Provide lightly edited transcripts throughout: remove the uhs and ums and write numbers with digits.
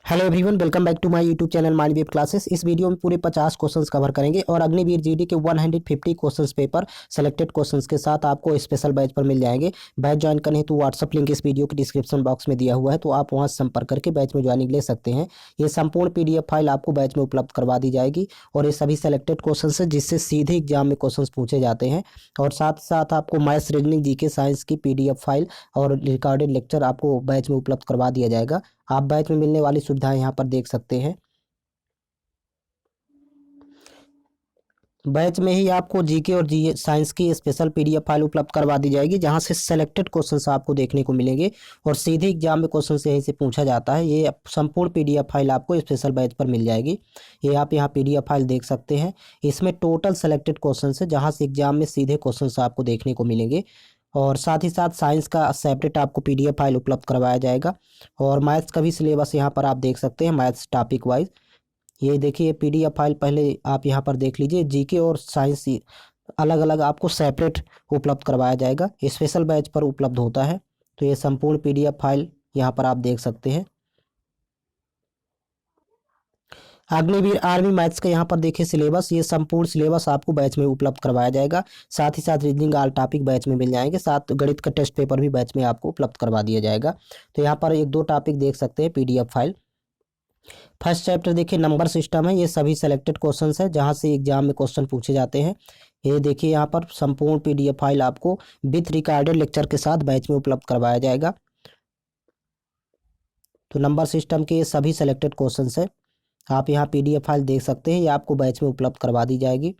Hello everyone, welcome back to my YouTube channel Mind Wave Classes. इस video में पूरे 50 questions cover करेंगे और अग्निवीर जीडी के 150 क्वेश्चंस पेपर सेलेक्टेड क्वेश्चंस के साथ आपको स्पेशल बैच पर मिल जाएंगे। बैच ज्वाइन करने हेतु व्हाट्सअप लिंक इस वीडियो के डिस्क्रिप्शन बॉक्स में दिया हुआ है, तो आप वहां संपर्क करके बैच में ज्वाइनिंग ले सकते हैं। ये संपूर्ण PDF फाइल आपको बैच में उपलब्ध करवा दी जाएगी और ये सभी सेलेक्टेड क्वेश्चन है जिससे सीधे एग्जाम में क्वेश्चन पूछे जाते हैं। और साथ साथ आपको मैथ्स, रीजनिंग, जीके, साइंस की PDF फाइल और रिकॉर्डेड लेक्चर आपको बैच में उपलब्ध करवा दिया जाएगा। आप बैच में मिलने वाली सुविधाएं यहाँ पर देख सकते हैं। बैच में ही आपको जीके और जी साइंस की स्पेशल PDF फाइल उपलब्ध करवा दी जाएगी, जहां से सेलेक्टेड क्वेश्चंस आपको देखने को मिलेंगे और सीधे एग्जाम में क्वेश्चंस यहीं से पूछा जाता है। ये संपूर्ण PDF फाइल आपको स्पेशल बैच पर मिल जाएगी। ये आप यहाँ PDF फाइल देख सकते हैं। इसमें टोटल सेलेक्टेड क्वेश्चन है, जहाँ से एग्जाम में सीधे क्वेश्चन आपको देखने को मिलेंगे। और साथ ही साथ साइंस का सेपरेट आपको PDF फाइल उपलब्ध करवाया जाएगा। और मैथ्स का भी सिलेबस यहाँ पर आप देख सकते हैं, मैथ्स टॉपिक वाइज। ये देखिए PDF फाइल पहले आप यहाँ पर देख लीजिए। जीके और साइंस अलग अलग आपको सेपरेट उपलब्ध करवाया जाएगा, स्पेशल बैच पर उपलब्ध होता है। तो ये संपूर्ण PDF फाइल यहाँ पर आप देख सकते हैं। अग्निवीर आर्मी मैथ्स का यहाँ पर देखिए सिलेबस, ये संपूर्ण सिलेबस आपको बैच में उपलब्ध करवाया जाएगा। साथ ही साथ रीजनिंग ऑल टॉपिक बैच में मिल जाएंगे, साथ गणित का टेस्ट पेपर भी बैच में आपको उपलब्ध करवा दिया जाएगा। तो यहाँ पर एक दो टॉपिक देख सकते हैं PDF फाइल। फर्स्ट चैप्टर देखिए नंबर सिस्टम है। ये सभी सेलेक्टेड क्वेश्चंस है जहां से एग्जाम में क्वेश्चन पूछे जाते हैं। ये देखिए यहाँ पर संपूर्ण PDF फाइल आपको विथ रिकॉर्डेड लेक्चर के साथ बैच में उपलब्ध करवाया जाएगा। तो नंबर सिस्टम के ये सभी सेलेक्टेड क्वेश्चंस है, आप यहाँ PDF फाइल देख सकते हैं। ये आपको बैच में उपलब्ध करवा दी जाएगी।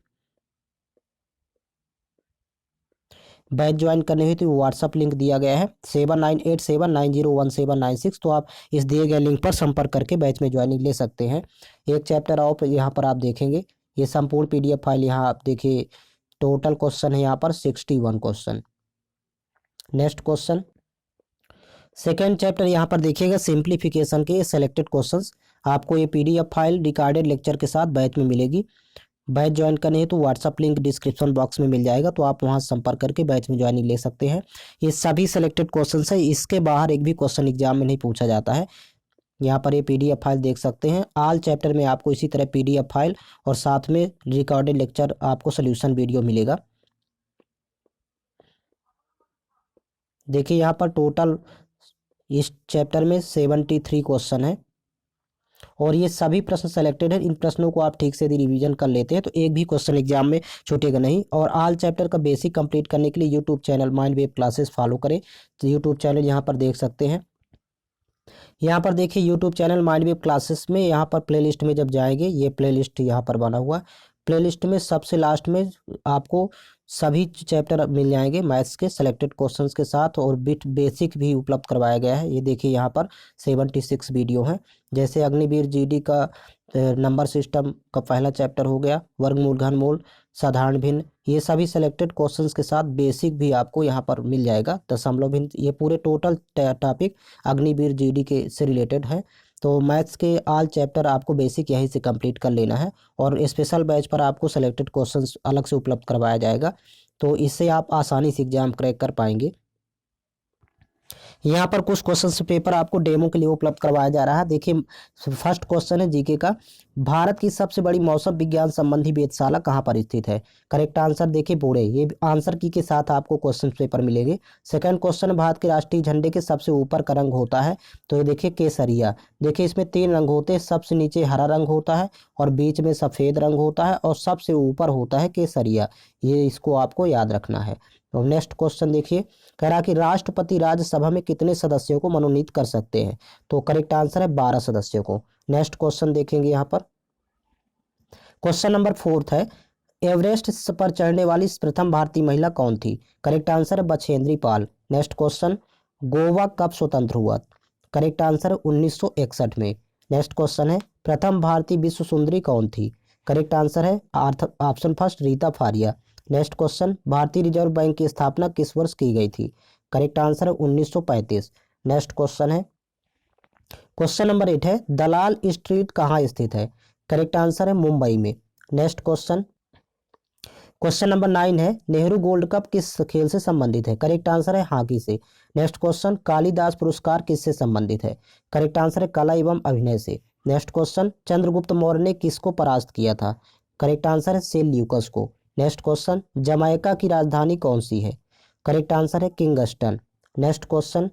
बैच ज्वाइन करने हुई तो व्हाट्सअप लिंक दिया गया है 7987901796। तो आप इस दिए गए लिंक पर संपर्क करके बैच में ज्वाइनिंग ले सकते हैं। एक चैप्टर ऑफ यहाँ पर आप देखेंगे, ये संपूर्ण PDF फाइल यहाँ आप देखिए। टोटल क्वेश्चन है यहाँ पर 61 question. Next question second chapter यहाँ पर देखिएगा सिंप्लीफिकेशन के सेलेक्टेड क्वेश्चंस। आपको ये PDF फाइल रिकॉर्डेड लेक्चर के साथ बैच में मिलेगी। बैच ज्वाइन करने है तो व्हाट्सअप लिंक डिस्क्रिप्शन बॉक्स में मिल जाएगा, तो आप वहां संपर्क करके बैच में ज्वाइनिंग ले सकते हैं। ये सभी सेलेक्टेड क्वेश्चन है, इसके बाहर एक भी क्वेश्चन एग्जाम में नहीं पूछा जाता है। यहाँ पर ये PDF फाइल देख सकते हैं। ऑल चैप्टर में आपको इसी तरह PDF फाइल और साथ में रिकॉर्डेड लेक्चर आपको सोल्यूशन वीडियो मिलेगा। देखिए यहाँ पर टोटल इस चैप्टर में 73 क्वेश्चन है और ये सभी प्रश्न सेलेक्टेड है। इन प्रश्नों को आप ठीक से यदि रिवीजन कर लेते हैं तो एक भी क्वेश्चन एग्जाम में छूटेगा नहीं। और ऑल चैप्टर का बेसिक कंप्लीट करने के लिए YouTube channel Mind Wave classes follow करें। तो यूट्यूब चैनल यहाँ पर देख सकते हैं। यहाँ पर देखिए YouTube channel Mind Wave classes में यहाँ पर प्लेलिस्ट में जब जाएंगे, ये प्लेलिस्ट यहाँ पर बना हुआ। प्लेलिस्ट में सबसे लास्ट में आपको सभी चैप्टर मिल जाएंगे मैथ्स के सेलेक्टेड क्वेश्चंस के साथ, और बिट बेसिक भी उपलब्ध करवाया गया है। ये देखिए यहाँ पर 76 वीडियो हैं। जैसे अग्निवीर जीडी का नंबर सिस्टम का पहला चैप्टर हो गया, वर्गमूल, घनमूल, साधारण भिन्न, ये सभी सेलेक्टेड क्वेश्चंस के साथ बेसिक भी आपको यहाँ पर मिल जाएगा। दशमलव भिन्न, ये पूरे टोटल टॉपिक अग्निवीर जीडी के से रिलेटेड है। तो मैथ्स के ऑल चैप्टर आपको बेसिक यहीं से कंप्लीट कर लेना है और स्पेशल बैच पर आपको सेलेक्टेड क्वेश्चंस अलग से उपलब्ध करवाया जाएगा। तो इससे आप आसानी से एग्जाम क्रैक कर पाएंगे। यहाँ पर कुछ क्वेश्चन पेपर आपको डेमो के लिए उपलब्ध करवाया जा रहा है। देखिए फर्स्ट क्वेश्चन है जीके का, भारत की सबसे बड़ी मौसम विज्ञान संबंधी वेधशाला कहाँ पर स्थित है? करेक्ट आंसर देखिए पुणे। ये आंसर की के साथ आपको क्वेश्चन पेपर मिलेंगे। सेकंड क्वेश्चन, भारत के राष्ट्रीय झंडे के सबसे ऊपर का रंग होता है? तो ये देखिए केसरिया। देखिए इसमें 3 रंग होते हैं, सबसे नीचे हरा रंग होता है और बीच में सफेद रंग होता है और सबसे ऊपर होता है केसरिया। ये इसको आपको याद रखना है। तो नेक्स्ट क्वेश्चन देखिए, कह रहा कि राष्ट्रपति राज्यसभा में कितने सदस्यों को मनोनीत कर सकते हैं? तो करेक्ट आंसर है 12 सदस्यों को। नेक्स्ट क्वेश्चन देखेंगे यहाँ पर, क्वेश्चन नंबर 4 है, एवरेस्ट पर चढ़ने वाली प्रथम भारतीय महिला कौन थी? करेक्ट आंसर है बछेंद्री पाल। नेक्स्ट क्वेश्चन, गोवा कब स्वतंत्र हुआ? करेक्ट आंसर 1961 में। नेक्स्ट क्वेश्चन है, प्रथम भारतीय विश्व सुंदरी कौन थी? करेक्ट आंसर है option first Reita Faria. Next question, भारतीय रिजर्व बैंक की स्थापना किस वर्ष की गई थी? करेक्ट आंसर है 1935। नेक्स्ट क्वेश्चन है, क्वेश्चन नंबर 8 है, दलाल स्ट्रीट कहाँ स्थित है? करेक्ट आंसर है मुंबई में। नेक्स्ट क्वेश्चन, क्वेश्चन नंबर 9 है, नेहरू गोल्ड कप किस खेल से संबंधित है? करेक्ट आंसर है हॉकी से। नेक्स्ट क्वेश्चन, कालिदास पुरस्कार किससे संबंधित है? करेक्ट आंसर है कला एवं अभिनय से। नेक्स्ट क्वेश्चन, चंद्रगुप्त मौर्य ने किसको परास्त किया था? करेक्ट आंसर है सेल्यूकस को। नेक्स्ट क्वेश्चन, जमाइका की राजधानी कौन सी है? करेक्ट आंसर है किंगस्टन। नेक्स्ट क्वेश्चन,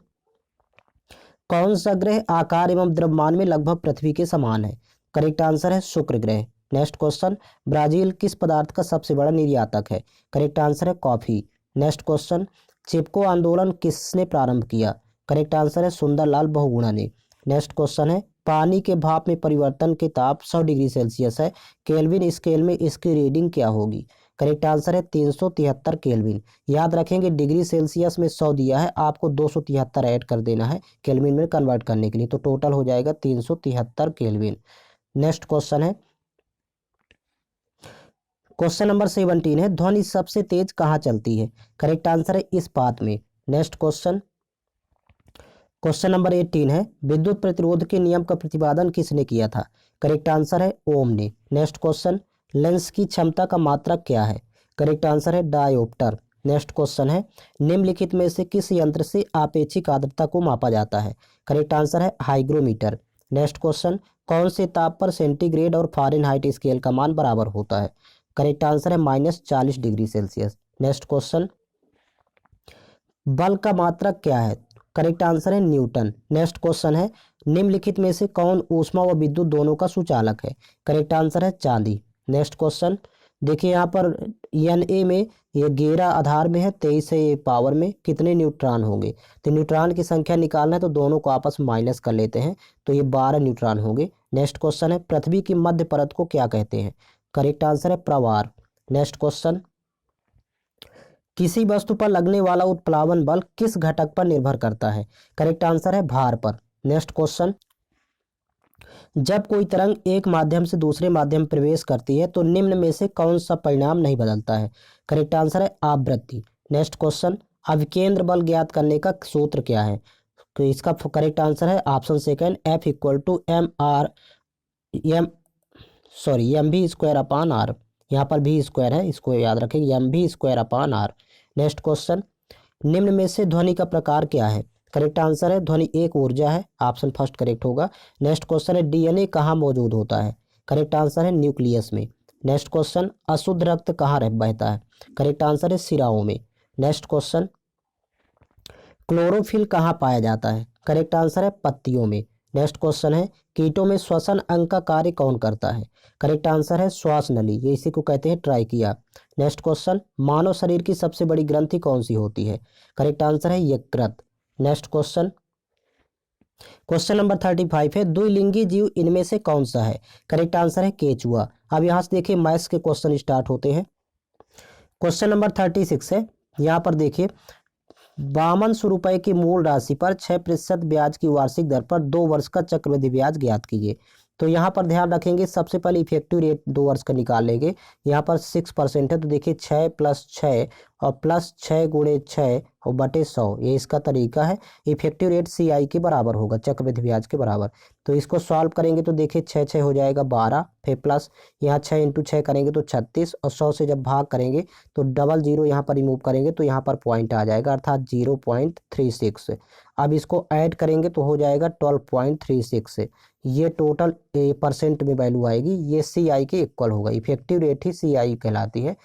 कौन सा ग्रह आकार एवं द्रव्यमान में लगभग पृथ्वी के समान है? करेक्ट आंसर है शुक्र ग्रह। नेक्स्ट क्वेश्चन, ब्राजील किस पदार्थ का सबसे बड़ा निर्यातक है? करेक्ट आंसर है कॉफी। नेक्स्ट क्वेश्चन, चिपको आंदोलन किसने प्रारंभ किया? करेक्ट आंसर है सुंदरलाल बहुगुणा ने। नेक्स्ट क्वेश्चन है, पानी के भाप में परिवर्तन के ताप 100 डिग्री सेल्सियस है, केल्विन स्केल में इसकी रीडिंग क्या होगी? करेक्ट आंसर है 373 केल्विन। याद रखेंगे डिग्री सेल्सियस में 100 दिया है, आपको 273 ऐड कर देना है केल्विन में कन्वर्ट करने के लिए, तो टोटल हो जाएगा 373 केल्विन। नेक्स्ट क्वेश्चन है, क्वेश्चन नंबर 17 है, ध्वनि सबसे तेज कहाँ चलती है? करेक्ट आंसर है इस्पात में। नेक्स्ट क्वेश्चन, क्वेश्चन नंबर 18 है, विद्युत प्रतिरोध के नियम का प्रतिपादन किसने किया था? करेक्ट आंसर है ओम ने। नेक्स्ट क्वेश्चन, लेंस की क्षमता का मात्रक क्या है? करेक्ट आंसर है डायोप्टर। नेक्स्ट क्वेश्चन है, निम्नलिखित में से किस यंत्र से आपेक्षिक आर्द्रता को मापा जाता है? करेक्ट आंसर है हाइग्रोमीटर। नेक्स्ट क्वेश्चन, कौन से ताप पर सेंटीग्रेड और फ़ारेनहाइट स्केल का मान बराबर होता है? करेक्ट आंसर है -40 डिग्री सेल्सियस। नेक्स्ट क्वेश्चन, बल का मात्रक क्या है? करेक्ट आंसर है न्यूटन। नेक्स्ट क्वेश्चन है, निम्नलिखित में से कौन ऊष्मा व विद्युत दोनों का सुचालक है? करेक्ट आंसर है चांदी। नेक्स्ट क्वेश्चन, देखिए यहाँ पर Na में ये 11 आधार में है, 23 है ये पावर में, कितने न्यूट्रॉन होंगे? तो न्यूट्रॉन की संख्या निकालना है तो दोनों को आपस में माइनस कर लेते हैं, तो ये 12 न्यूट्रॉन होंगे। नेक्स्ट क्वेश्चन है, पृथ्वी की मध्य परत को क्या कहते हैं? करेक्ट आंसर है प्रवार। नेक्स्ट क्वेश्चन, किसी वस्तु पर लगने वाला उत्प्लावन बल किस घटक पर निर्भर करता है? करेक्ट आंसर है भार पर। नेक्स्ट क्वेश्चन, जब कोई तरंग एक माध्यम से दूसरे माध्यम में प्रवेश करती है तो निम्न में से कौन सा परिणाम नहीं बदलता है? करेक्ट आंसर है आवृत्ति। नेक्स्ट क्वेश्चन, अभिकेंद्र बल ज्ञात करने का सूत्र क्या है? तो इसका करेक्ट आंसर है ऑप्शन सेकंड, F = mv² यहाँ पर भी स्क्वायर है, इसको याद रखेंगे, mv²/r। नेक्स्ट क्वेश्चन, निम्न में से ध्वनि का प्रकार क्या है? करेक्ट आंसर है ध्वनि एक ऊर्जा है, ऑप्शन फर्स्ट करेक्ट होगा। नेक्स्ट क्वेश्चन है, डीएनए कहाँ मौजूद होता है? करेक्ट आंसर है न्यूक्लियस में। नेक्स्ट क्वेश्चन, अशुद्ध रक्त कहाँ बहता है? करेक्ट आंसर है सिराओं में। नेक्स्ट क्वेश्चन, क्लोरोफिल कहाँ पाया जाता है? करेक्ट आंसर है पत्तियों में। नेक्स्ट क्वेश्चन है, कीटों में श्वसन अंग का कार्य कौन करता है? करेक्ट आंसर है श्वास नली, ये इसी को कहते हैं ट्राइकिया। नेक्स्ट क्वेश्चन, मानव शरीर की सबसे बड़ी ग्रंथि कौन सी होती है? करेक्ट आंसर है यकृत। नेक्स्ट क्वेश्चन, क्वेश्चन नंबर 35 है, द्विलिंगी जीव इनमें से कौन सा है? करेक्ट आंसर है केचुआ। अब यहाँ से देखिए मैथ्स के क्वेश्चन स्टार्ट होते हैं। क्वेश्चन नंबर 36 है, यहाँ पर देखिए, 52 रुपये की मूल राशि पर 6% ब्याज की वार्षिक दर पर 2 वर्ष का चक्रवृद्धि ब्याज ज्ञात कीजिए। तो यहाँ पर ध्यान रखेंगे, सबसे पहले इफेक्टिव रेट 2 वर्ष का निकाल लेंगे। यहाँ पर 6% है, तो देखिए 6 + 6 और +6 × 6 और बटे 100, ये इसका तरीका है। इफेक्टिव रेट CI के बराबर होगा, चक्रवृद्धि ब्याज के बराबर। तो इसको सॉल्व करेंगे तो देखिए 6 6 हो जाएगा 12, फिर प्लस यहाँ 6 × 6 करेंगे तो 36, और 100 से जब भाग करेंगे तो डबल जीरो यहाँ पर रिमूव करेंगे तो यहाँ पर पॉइंट आ जाएगा, अर्थात 0.36। अब इसको ऐड करेंगे तो हो जाएगा 12.36। ये टोटल परसेंट में वैल्यू आएगी, ये CI के इक्वल होगा। इफेक्टिव रेट ही CI कहलाती है।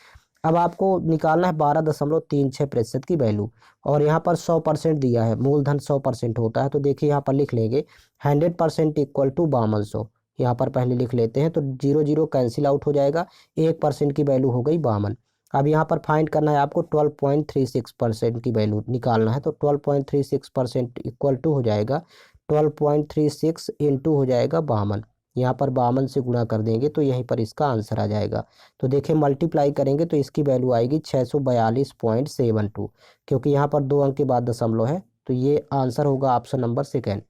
अब आपको निकालना है 12.36% की वैल्यू, और यहाँ पर 100% दिया है, मूलधन 100% होता है। तो देखिए यहाँ पर लिख लेंगे 100% = 5200, यहाँ पर पहले लिख लेते हैं, तो 0 0 कैंसिल आउट हो जाएगा, 1% की वैल्यू हो गई 52। अब यहाँ पर फाइंड करना है आपको 12.36% की वैल्यू निकालना है, तो 12.36% = हो जाएगा 12.36 इंटू हो जाएगा 52, यहाँ पर 52 से गुणा कर देंगे तो यहीं पर इसका आंसर आ जाएगा। तो देखिए मल्टीप्लाई करेंगे तो इसकी वैल्यू आएगी 642.72, क्योंकि यहाँ पर 2 अंक के बाद दशमलव है, तो ये आंसर होगा ऑप्शन नंबर सेकेंड।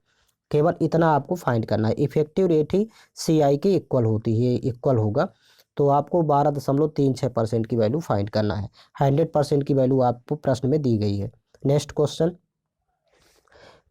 केवल इतना आपको फाइंड करना है, इफेक्टिव रेट ही CI के इक्वल होती है, इक्वल होगा। तो आपको 12.36% की वैल्यू फाइंड करना है। 100% की वैल्यू आपको प्रश्न में दी गई है। नेक्स्ट क्वेश्चन,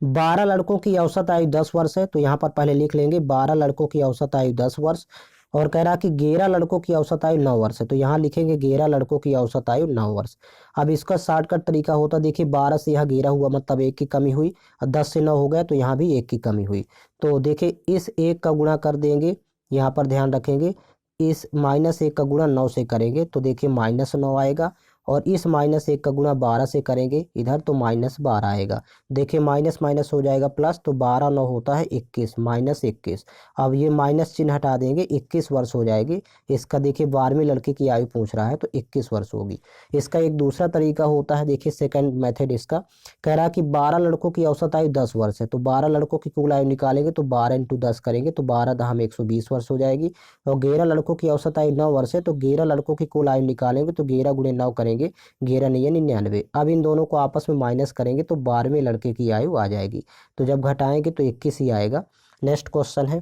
12 लड़कों की औसत आयु 10 वर्ष है, तो यहाँ पर पहले लिख लेंगे 12 लड़कों की औसत आयु 10 वर्ष, और कह रहा कि 11 लड़कों की औसत आयु 9 वर्ष है, तो यहाँ लिखेंगे 11 लड़कों की औसत आयु 9 वर्ष। अब इसका शॉर्टकट तरीका होता, देखिए 12 से यहाँ 11 हुआ मतलब 1 की कमी हुई, और 10 से 9 हो गया तो यहाँ भी 1 की कमी हुई। तो देखिए इस 1 का गुणा कर देंगे, यहाँ पर ध्यान रखेंगे, इस -1 का गुणा 9 से करेंगे तो देखिए -9 आएगा, और इस -1 का गुणा 12 से करेंगे इधर तो -12 आएगा। देखिए माइनस माइनस हो जाएगा प्लस, तो 12 9 होता है 21, -21। अब ये माइनस चिन्ह हटा देंगे, 21 वर्ष हो जाएगी। इसका देखिए 12वीं लड़के की आयु पूछ रहा है तो 21 वर्ष होगी। इसका एक दूसरा तरीका होता है, देखिए सेकंड मेथड इसका, कह रहा है कि 12 लड़कों की औसत आयु 10 वर्ष है, तो 12 लड़कों की कुल आयु निकालेंगे तो 12 × 10 करेंगे तो 12 दहम 120 वर्ष हो जाएगी। और 11 लड़कों की औसत आयु 9 वर्ष है, तो 11 लड़कों की कुल आयु निकालेंगे तो 11 × 9 करेंगे, 11 नहीं है 99। अब इन दोनों को आपस में माइनस करेंगे तो 12वें लड़के की आयु आ जाएगी, तो जब घटाएंगे तो 21 ही आएगा। नेक्स्ट क्वेश्चन है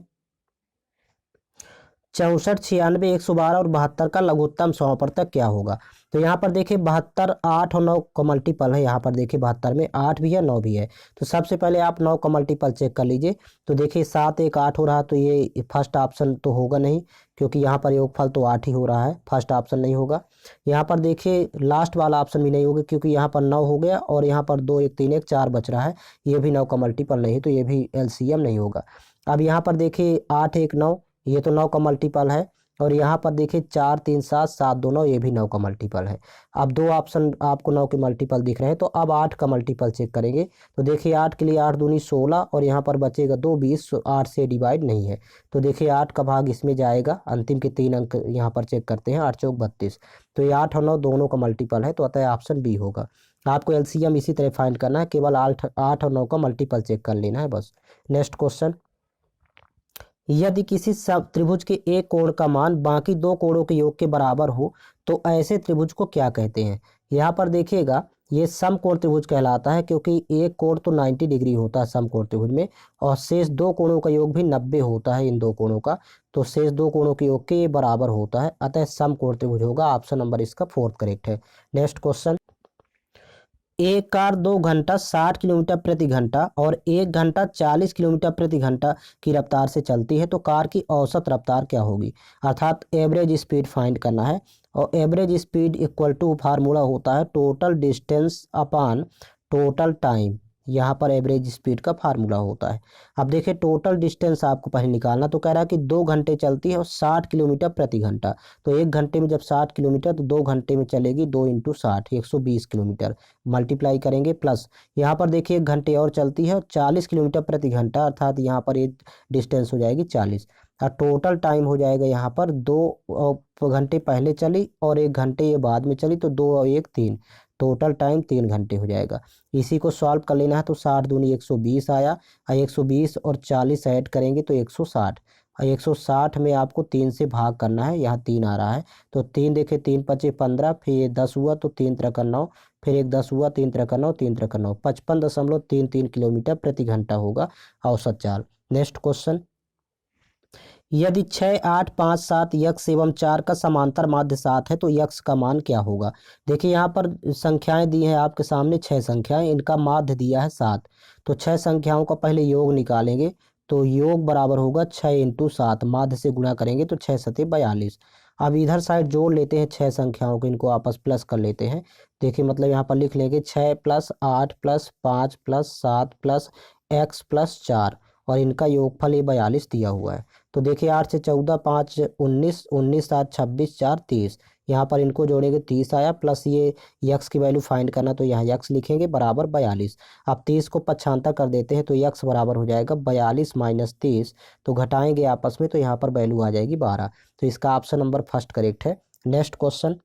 64, 96, 112 और 72 का लघुत्तम समापवर्तक क्या होगा। तो यहाँ पर देखिए 72 8 और 9 का मल्टीपल है, यहाँ पर देखिए 72 में 8 भी है 9 भी है। तो सबसे पहले आप 9 का मल्टीपल चेक कर लीजिए, तो देखिए 7 1 8 हो रहा है, तो ये फर्स्ट ऑप्शन तो होगा नहीं, क्योंकि यहाँ पर योगफल तो 8 ही हो रहा है, फर्स्ट ऑप्शन नहीं होगा। यहाँ पर देखिए लास्ट वाला ऑप्शन भी नहीं होगा, क्योंकि यहाँ पर 9 हो गया और यहाँ पर 2 1 3 1 4 बच रहा है, ये भी 9 का मल्टीपल नहीं, तो ये भी एलसीएम नहीं होगा। अब यहाँ पर देखिए 8 1 9, ये तो 9 का मल्टीपल है, और यहाँ पर देखिए 4 3 7 7 2 9, ये भी 9 का मल्टीपल है। अब दो ऑप्शन आपको 9 के मल्टीपल दिख रहे हैं, तो अब 8 का मल्टीपल चेक करेंगे, तो देखिए 8 के लिए 8 दूनी 16, और यहाँ पर बचेगा 2 20, 8 से डिवाइड नहीं है, तो देखिए 8 का भाग इसमें जाएगा, अंतिम के 3 अंक यहाँ पर चेक करते हैं, 8 चौक 32, तो ये 8 और 9 दोनों का मल्टीपल है, तो अतः ऑप्शन बी होगा। आपको एलसीएम इसी तरह फाइंड करना है, केवल 8 और 9 का मल्टीपल चेक कर लेना है बस। नेक्स्ट क्वेश्चन, यदि किसी सब त्रिभुज के एक कोण का मान बाकी दो कोणों के योग के बराबर हो तो ऐसे त्रिभुज को क्या कहते हैं। यहाँ पर देखिएगा ये समकोण त्रिभुज कहलाता है, क्योंकि एक कोण तो 90 डिग्री होता है समकोण त्रिभुज में, और शेष दो कोणों का योग भी 90 होता है इन दो कोणों का, तो शेष दो कोणों के योग के ये बराबर होता है, अतः समकोण त्रिभुज होगा। ऑप्शन नंबर इसका 4th करेक्ट है। नेक्स्ट क्वेश्चन, एक कार 2 घंटा 60 किलोमीटर प्रति घंटा और 1 घंटा 40 किलोमीटर प्रति घंटा की रफ्तार से चलती है, तो कार की औसत रफ्तार क्या होगी, अर्थात एवरेज स्पीड फाइंड करना है। और average speed equal to formula होता है total distance upon total time, यहाँ पर एवरेज स्पीड का फार्मूला होता है। अब देखिए टोटल डिस्टेंस आपको पहले निकालना, तो कह रहा है कि 2 घंटे चलती है और 60 किलोमीटर प्रति घंटा, तो 1 घंटे में जब 60 किलोमीटर तो 2 घंटे में चलेगी 2 × 60 120 किलोमीटर, मल्टीप्लाई करेंगे प्लस यहाँ पर देखिए 1 घंटे और चलती है और 40 किलोमीटर प्रति घंटा, अर्थात यहाँ पर ये डिस्टेंस हो जाएगी 40, और टोटल टाइम हो जाएगा यहाँ पर 2 घंटे पहले चली और 1 घंटे ये बाद में चली, तो 2 और 1 3, टोटल टाइम 3 घंटे हो जाएगा। इसी को सॉल्व कर लेना है, तो 60 दूनी 120 आया, और 120 और 40 ऐड करेंगे तो 160, और 160 में आपको 3 से भाग करना है, यहाँ 3 आ रहा है, तो 3 देखे 3 पचे 15, फिर 10 हुआ तो 3 त्रिक 9, फिर एक 10 हुआ 3 त्रिक 9, 3 त्रिक 9, 55.33 किलोमीटर प्रति घंटा होगा औसत चाल। नेक्स्ट क्वेश्चन, यदि 6 8 5 7 यक्स एवं 4 का समांतर माध्य 7 है तो यक्स का मान क्या होगा। देखिए यहाँ पर संख्याएं दी हैं आपके सामने, 6 संख्याएं, इनका माध्य दिया है 7, तो 6 संख्याओं का पहले योग निकालेंगे, तो योग बराबर होगा 6 × 7, माध्य से गुणा करेंगे तो 6 7 42। अब इधर साइड जोड़ लेते हैं 6 संख्याओं को, इनको आपस प्लस कर लेते हैं। देखिए मतलब यहाँ पर लिख लेंगे 6 + 8 + 5 + 7 + x + 4, और इनका योगफल ये 42 दिया हुआ है। तो देखिए 8 से 14 5 19 19 7 26 4 30, यहाँ पर इनको जोड़ेंगे 30 आया, प्लस ये यक्स की वैल्यू फाइंड करना, तो यहाँ यक्स लिखेंगे बराबर 42। अब 30 को पक्षांतर कर देते हैं तो यक्स बराबर हो जाएगा 42 - 30, तो घटाएंगे आपस में तो यहाँ पर वैल्यू आ जाएगी 12, तो इसका ऑप्शन नंबर फर्स्ट करेक्ट है। नेक्स्ट क्वेश्चन,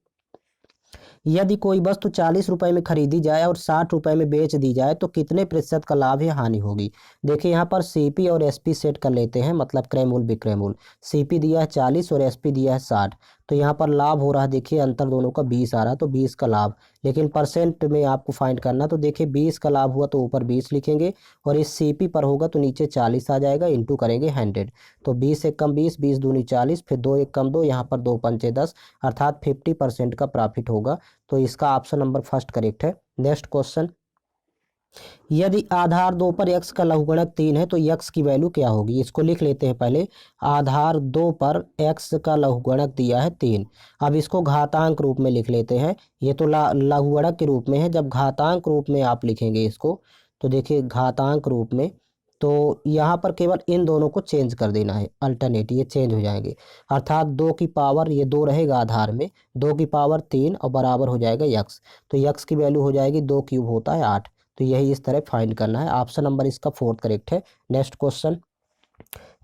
यदि कोई वस्तु 40 रुपए में खरीदी जाए और 60 रुपए में बेच दी जाए तो कितने प्रतिशत का लाभ या हानि होगी। देखिए यहाँ पर सीपी और एसपी सेट कर लेते हैं, मतलब क्रय मूल्य विक्रय मूल्य। सीपी दिया है 40 और एसपी दिया है 60, तो यहाँ पर लाभ हो रहा है, देखिए अंतर दोनों का 20 आ रहा है, तो 20 का लाभ, लेकिन परसेंट में आपको फाइंड करना, तो देखिए 20 का लाभ हुआ तो ऊपर 20 लिखेंगे, और इस सीपी पर होगा तो नीचे 40 आ जाएगा, इंटू करेंगे 100, तो 20 एक कम 20, 20 दूनी 40, फिर 2 एक कम 2, यहाँ पर 2 पंचे 10, अर्थात 50% का प्रॉफिट होगा, तो इसका ऑप्शन नंबर फर्स्ट करेक्ट है। नेक्स्ट क्वेश्चन, यदि आधार 2 पर x का लघुगणक 3 है तो x की वैल्यू क्या होगी। इसको लिख लेते हैं पहले। आधार 2 पर x का लघुगणक दिया है 3। अब इसको घातांक रूप में लिख लेते हैं। ये तो लघुगणक के रूप में है, जब घातांक रूप में आप लिखेंगे इसको तो देखिए घातांक रूप में, तो यहाँ पर केवल इन दोनों को चेंज कर देना है, अल्टरनेट ये चेंज हो जाएंगे। अर्थात 2 की पावर, ये 2 रहेगा आधार में, 2 की पावर 3 और बराबर हो जाएगा यक्स। तो यक्स की वैल्यू हो जाएगी 2 क्यूब होता है 8। तो यही इस तरह फाइंड करना है। ऑप्शन नंबर इसका फोर्थ करेक्ट है। नेक्स्ट क्वेश्चन,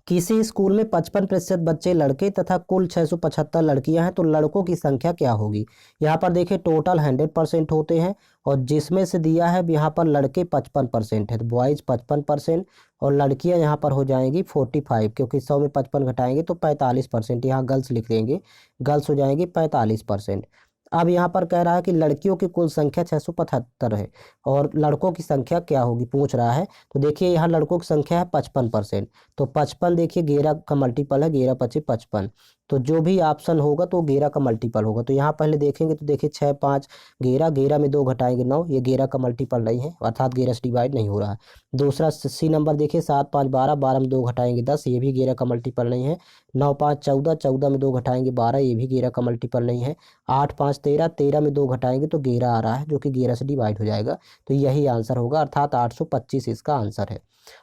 किसी स्कूल में 55% बच्चे लड़के तथा कुल 675 लड़कियां हैं तो लड़कों की संख्या क्या होगी। यहाँ पर देखिए टोटल 100% होते हैं और जिसमें से दिया है यहाँ पर लड़के 55% है, तो बॉयज 55% और लड़कियां यहाँ पर हो जाएंगी 45, क्योंकि 100 में 55 घटाएंगे तो 45%। यहाँ गर्ल्स लिख देंगे, गर्ल्स हो जाएंगी 45%। अब यहाँ पर कह रहा है कि लड़कियों की कुल संख्या 675 है और लड़कों की संख्या क्या होगी पूछ रहा है। तो देखिए यहाँ लड़कों की संख्या है 55%, तो 55 देखिए 11 का मल्टीपल है, 11 पचे 55। तो जो भी ऑप्शन होगा तो 11 का मल्टीपल होगा। तो यहाँ पहले देखेंगे तो देखिए 6 5 11, 11 में 2 घटाएंगे 9, ये 11 का मल्टीपल नहीं है, अर्थात 11 से डिवाइड नहीं हो रहा है। दूसरा सी नंबर देखिए 7 5 12, 12 में 2 घटाएंगे 10, ये भी 11 का मल्टीपल नहीं है। 9 5 14, 14 में 2 घटाएंगे 12, ये भी 11 का मल्टीपल नहीं है। 8 5 13, 13 में 2 घटाएंगे तो 11 आ रहा है, जो कि 11 से डिवाइड हो जाएगा। तो यही आंसर होगा, अर्थात 825 इसका आंसर है।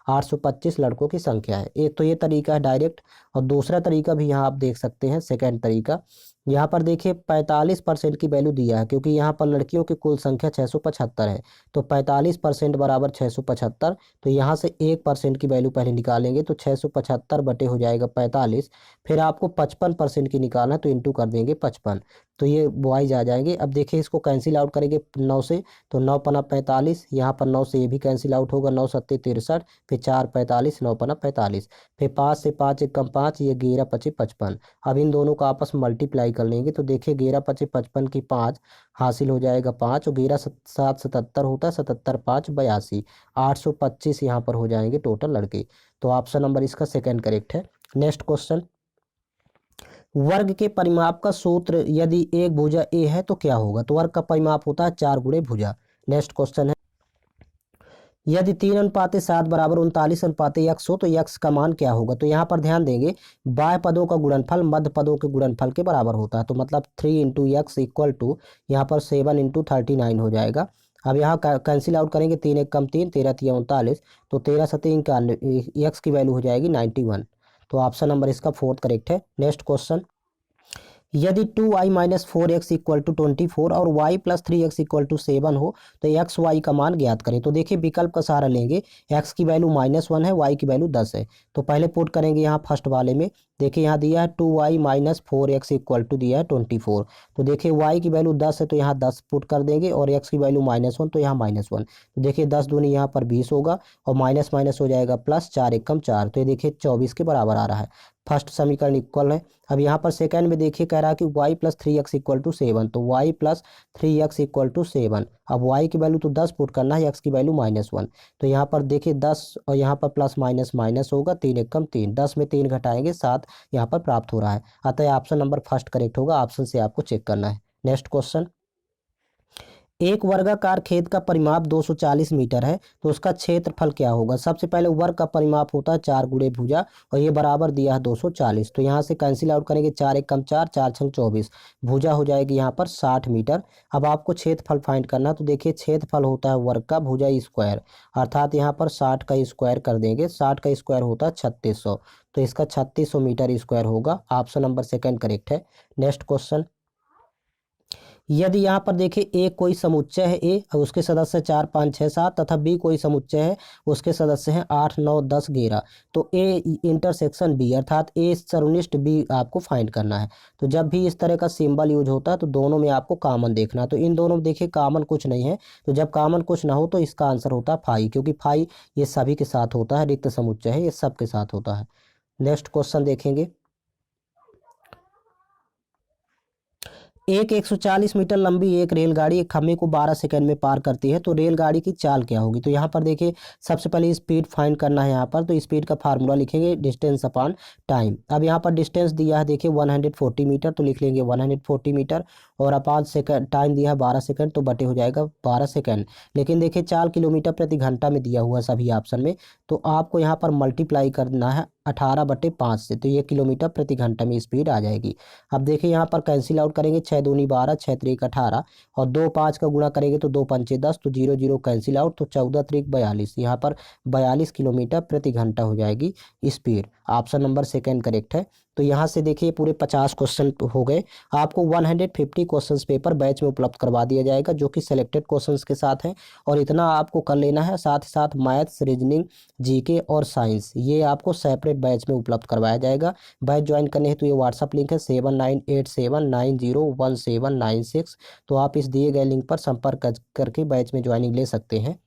825 लड़कों की संख्या है। एक तो ये तरीका है डायरेक्ट, और दूसरा तरीका भी यहाँ आप देख सकते हैं, सेकेंड तरीका। यहाँ पर देखिए 45% की वैल्यू दिया है, क्योंकि यहाँ पर लड़कियों की कुल संख्या 675 है, तो 45% बराबर 675। तो यहाँ से 1% की वैल्यू पहले निकालेंगे, तो 675 बटे हो जाएगा 45। फिर आपको 55% की निकालना है, तो इंटू कर देंगे 55, तो ये बॉयज आ जाएंगे। अब देखिए इसको कैंसिल आउट करेंगे 9 से, तो 9 पना 45, यहाँ पर 9 से ये भी कैंसिल आउट होगा, 9 सत्ते 63, फिर 4 45, 9 पना 45, फिर 5 से 5 एक कम 5, ये 11 पचे 55। अब इन दोनों को आपस में मल्टीप्लाई कर लेंगे, तो देखिए 11 पचे 55 की 5 हासिल हो जाएगा 5, और 11 7 77 होता है, 77 5 82, 825 यहाँ पर हो जाएंगे टोटल लड़के। तो ऑप्शन नंबर इसका सेकेंड करेक्ट है। नेक्स्ट क्वेश्चन, वर्ग के परिमाप का सूत्र यदि एक भुजा ए है तो क्या होगा। तो वर्ग का परिमाप होता है 4 गुणे भुजा। नेक्स्ट क्वेश्चन है, यदि 3:7 बराबर 39:x हो तो x का मान क्या होगा। तो यहाँ पर ध्यान देंगे, बाह्य पदों का गुणनफल मध्य पदों के गुणनफल के बराबर होता है, तो मतलब 3 इंटू एक्स इक्वल टू यहाँ पर 7 इंटू 39 हो जाएगा। अब यहाँ कैंसिल आउट करेंगे, 3 एक कम 3, 13 3 39, तो 13 7 91, एक्स की वैल्यू हो जाएगी 91। तो ऑप्शन नंबर इसका फोर्थ करेक्ट है। नेक्स्ट क्वेश्चन, यदि 2i-4x इक्वल टू 24 और y plus 3x equal to 7 हो तो एक्स वाई का मान ज्ञात करें। तो देखिए विकल्प का सहारा लेंगे, x की वैल्यू -1 है, y की वैल्यू 10 है। तो पहले पुट करेंगे यहाँ फर्स्ट वाले में, देखिए यहाँ दिया है 2y-4x इक्वल टू दिया है 24। तो देखिए y की वैल्यू 10 है तो यहाँ 10 पुट कर देंगे, और x की वैल्यू -1 तो यहाँ -1। तो देखिए 10 दूनी यहाँ पर 20 होगा, और माइनस माइनस हो जाएगा प्लस, 4 एकम 4, तो ये देखिए 24 के बराबर आ रहा है। फर्स्ट समीकरण इक्वल है। अब यहाँ पर सेकंड में देखिए कह रहा है कि y plus 3x equal to 7, तो y plus 3x equal to 7। अब y की वैल्यू तो 10 पुट करना है, x की वैल्यू -1। तो यहाँ पर देखिए 10 और यहाँ पर प्लस माइनस माइनस होगा, 3 एकम 3, 10 में 3 घटाएंगे 7 यहाँ पर प्राप्त हो रहा है। अतः ऑप्शन नंबर फर्स्ट करेक्ट होगा, ऑप्शन से आपको चेक करना है। नेक्स्ट क्वेश्चन, एक वर्गाकार खेत का परिमाप 240 मीटर है तो उसका क्षेत्रफल क्या होगा। सबसे पहले वर्ग का परिमाप होता है 4 गुणे भुजा, और ये बराबर दिया है 240। तो यहाँ से कैंसिल आउट करेंगे, 4 एक कम 4, 4 छंग 24, भुजा हो जाएगी यहाँ पर 60 मीटर। अब आपको क्षेत्रफल फाइंड करना, तो देखिए क्षेत्रफल होता है वर्ग का भुजा स्क्वायर, अर्थात यहाँ पर 60 का स्क्वायर कर देंगे, 60 का स्क्वायर होता है 3600, तो इसका 3600 मीटर स्क्वायर होगा। ऑप्शन नंबर सेकेंड करेक्ट है। नेक्स्ट क्वेश्चन, यदि यहाँ पर देखिए ए कोई समुच्चय है ए और उसके सदस्य 4 5 6 7 तथा बी कोई समुच्चय है उसके सदस्य हैं 8 9 10 11, तो ए इंटरसेक्शन बी अर्थात ए सरनिष्ठ बी आपको फाइंड करना है। तो जब भी इस तरह का सिंबल यूज होता है तो दोनों में आपको कॉमन देखना है। तो इन दोनों में देखिए कॉमन कुछ नहीं है, तो जब कॉमन कुछ ना हो तो इसका आंसर होता है फाई, क्योंकि फाई ये सभी के साथ होता है, रिक्त समुच्चय है ये सब के साथ होता है। नेक्स्ट क्वेश्चन देखेंगे, एक 140 मीटर लंबी एक रेलगाड़ी एक खंभे को 12 सेकंड में पार करती है, तो रेलगाड़ी की चाल क्या होगी। तो यहाँ पर देखिए सबसे पहले स्पीड फाइंड करना है। यहाँ पर तो स्पीड का फार्मूला लिखेंगे डिस्टेंस अपॉन टाइम। अब यहाँ पर डिस्टेंस दिया है देखिए 140 मीटर, तो लिख लेंगे 140 मीटर, और अपॉन सेकंड टाइम दिया है 12 सेकंड, तो बटे हो जाएगा 12 सेकंड। लेकिन देखिए 4 किलोमीटर प्रति घंटा में दिया हुआ सभी ऑप्शन में, तो आपको यहाँ पर मल्टीप्लाई करना है 18/5 से, तो ये किलोमीटर प्रति घंटा में स्पीड आ जाएगी। अब देखिए यहाँ पर कैंसिल आउट करेंगे, 6 दूनी 12, 6 त्रिक 18, और 2 5 का गुणा करेंगे तो 2 पंचे 10, तो 0 0 कैंसिल आउट, तो 14 त्रिक 42, यहाँ पर 42 किलोमीटर प्रति घंटा हो जाएगी speed. Option number second correct है। तो यहाँ से देखिए पूरे 50 क्वेश्चन हो गए। आपको 150 क्वेश्चंस पेपर बैच में उपलब्ध करवा दिया जाएगा, जो कि सिलेक्टेड क्वेश्चंस के साथ है, और इतना आपको कर लेना है। साथ ही साथ मैथ्स, रीजनिंग, जीके और साइंस ये आपको सेपरेट बैच में उपलब्ध करवाया जाएगा। बैच ज्वाइन करने हेतु ये व्हाट्सअप लिंक है 7987901796, तो आप इस दिए गए लिंक पर संपर्क करके बैच में ज्वाइनिंग ले सकते हैं।